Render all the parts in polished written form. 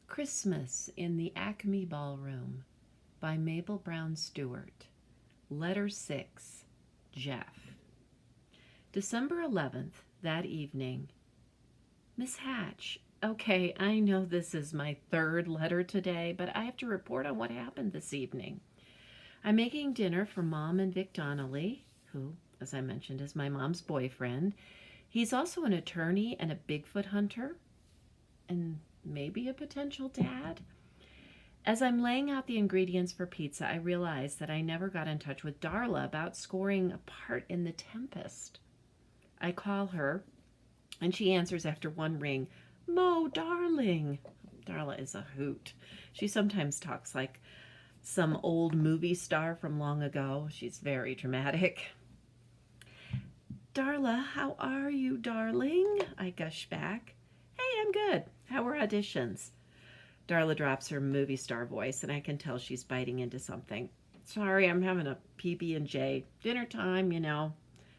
Christmas in the Acme Ballroom by Mabel Brown Stewart. Letter 6, Jeff. December 11th, that evening. Miss Hatch, okay, I know this is my third letter today, but I have to report on what happened this evening. I'm making dinner for Mom and Vic Donnelly, who, as I mentioned, is my mom's boyfriend. He's also an attorney and a Bigfoot hunter, and maybe a potential dad. As I'm laying out the ingredients for pizza, I realize that I never got in touch with Darla about scoring a part in The Tempest. I call her, and she answers after one ring, "Mo, darling." Darla is a hoot. She sometimes talks like some old movie star from long ago. She's very dramatic. "Darla, how are you, darling?" I gush back. "Hey, I'm good. How were auditions?" Darla drops her movie star voice, and I can tell she's biting into something. "Sorry, I'm having a PB&J. Dinner time, you know."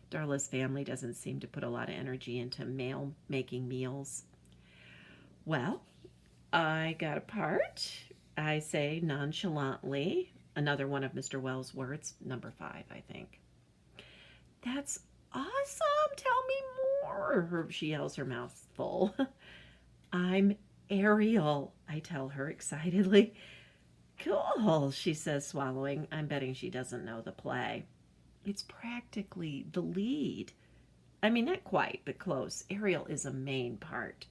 Darla's family doesn't seem to put a lot of energy into making meals. "Well, I got a part," I say nonchalantly. Another one of Mr. Wells' words, number 5, I think. "That's awesome. Tell me more," she yells, her mouth full. "I'm Ariel," I tell her excitedly. "Cool," she says, swallowing. I'm betting she doesn't know the play. It's practically the lead. I mean, not quite, but close. Ariel is a main part.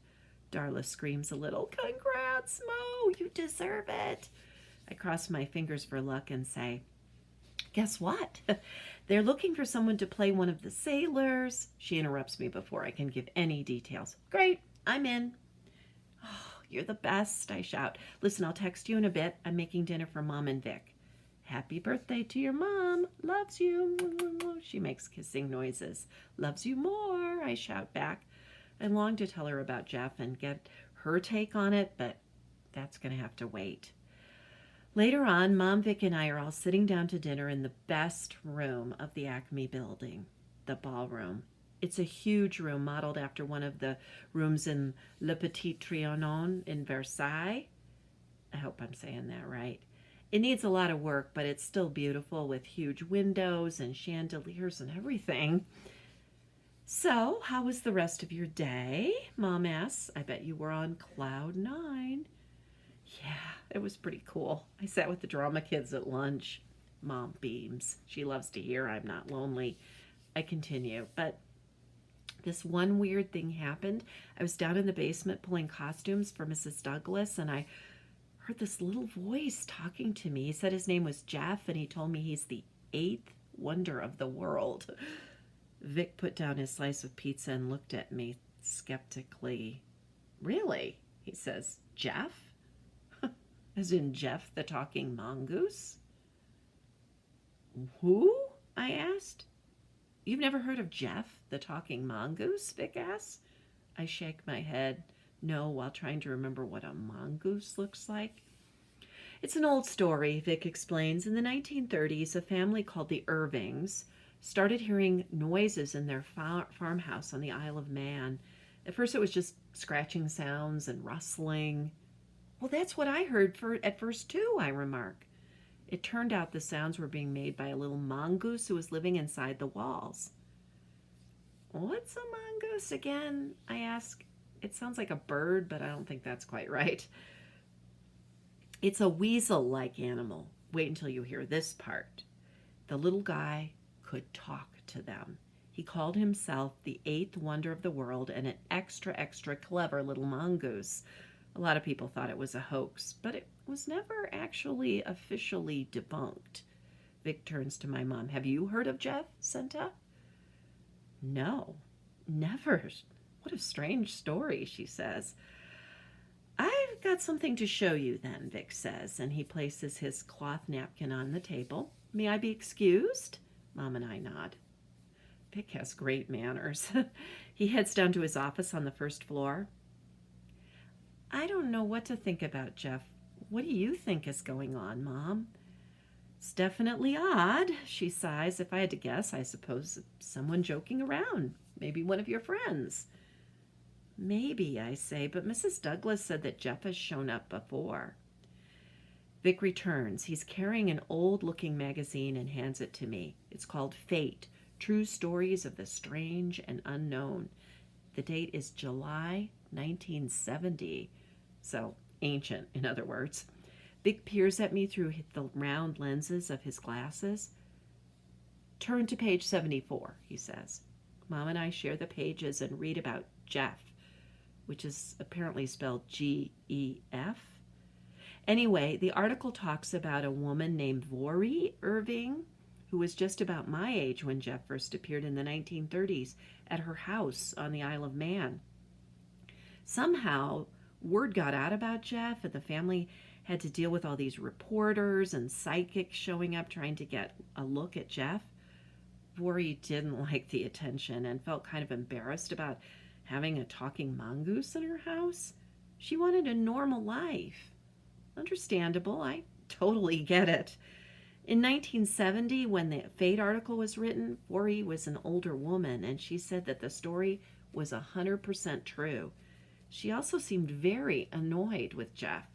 Darla screams a little. "Congrats, Mo! You deserve it." I cross my fingers for luck and say, "Guess what? They're looking for someone to play one of the sailors." She interrupts me before I can give any details. "Great, I'm in." "Oh, you're the best," I shout. "Listen, I'll text you in a bit. I'm making dinner for Mom and Vic." "Happy birthday to your mom. Loves you." She makes kissing noises. "Loves you more," I shout back. I long to tell her about Jeff and get her take on it, but that's going to have to wait. Later on, Mom, Vic, and I are all sitting down to dinner in the best room of the Acme building, the ballroom. It's a huge room modeled after one of the rooms in Le Petit Trianon in Versailles. I hope I'm saying that right. It needs a lot of work, but it's still beautiful with huge windows and chandeliers and everything. "So, how was the rest of your day?" Mom asks. "I bet you were on cloud 9. "Yeah, it was pretty cool. I sat with the drama kids at lunch." Mom beams. She loves to hear I'm not lonely. I continue, "But this one weird thing happened. I was down in the basement pulling costumes for Mrs. Douglas, and I heard this little voice talking to me. He said his name was Jeff, and he told me he's the 8th wonder of the world." Vic put down his slice of pizza and looked at me skeptically. "Really?" he says. "Jeff? As in Jeff the talking mongoose?" "Who?" I asked. "You've never heard of Jeff the talking mongoose?" Vic asks. I shake my head no while trying to remember what a mongoose looks like. "It's an old story," Vic explains. "In the 1930s, a family called the Irvings started hearing noises in their farmhouse on the Isle of Man. At first it was just scratching sounds and rustling." "Well, that's what I heard at first too," I remark. It turned out the sounds were being made by a little mongoose who was living inside the walls. "What's a mongoose again?" I ask. It sounds like a bird, but I don't think that's quite right. "It's a weasel-like animal. Wait until you hear this part. The little guy could talk to them. He called himself the 8th wonder of the world and an extra clever little mongoose. A lot of people thought it was a hoax, but it was never actually officially debunked." Vic turns to my mom. "Have you heard of Jeff Senta?" "No, never. What a strange story," she says. "I've got something to show you then," Vic says, and he places his cloth napkin on the table. "May I be excused?" Mom and I nod. Vic has great manners. He heads down to his office on the first floor. "I don't know what to think about Jeff. What do you think is going on, Mom?" "It's definitely odd," she sighs. "If I had to guess, I suppose someone joking around. Maybe one of your friends." Maybe, I say, but Mrs. Douglas said that Jeff has shown up before. Vic returns. He's carrying an old-looking magazine and hands it to me. It's called Fate, True Stories of the Strange and Unknown. The date is July 1970, so ancient, in other words. Vic peers at me through the round lenses of his glasses. Turn to page 74, he says. Mom and I share the pages and read about Jeff, which is apparently spelled G-E-F. Anyway, the article talks about a woman named Vori Irving, who was just about my age when Jeff first appeared in the 1930s at her house on the Isle of Man. Somehow, word got out about Jeff, and the family had to deal with all these reporters and psychics showing up trying to get a look at Jeff. Vori didn't like the attention and felt kind of embarrassed about having a talking mongoose in her house. She wanted a normal life. Understandable, I totally get it. In 1970, when the Fate article was written, Vori was an older woman, and she said that the story was 100% true. She also seemed very annoyed with Jeff.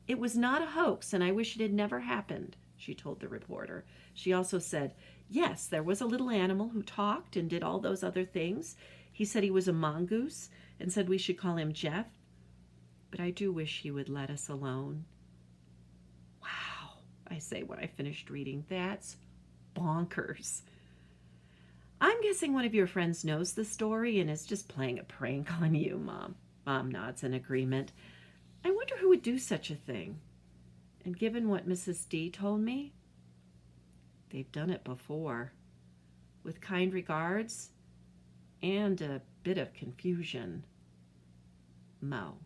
It was not a hoax, and I wish it had never happened, she told the reporter. She also said, yes, there was a little animal who talked and did all those other things. He said he was a mongoose and said we should call him Jeff. But I do wish he would let us alone. Wow, I say when I finished reading. That's bonkers. I'm guessing one of your friends knows the story and is just playing a prank on you, Mom. Mom nods in agreement. I wonder who would do such a thing. And given what Mrs. D told me, they've done it before. With kind regards and a bit of confusion, Mo.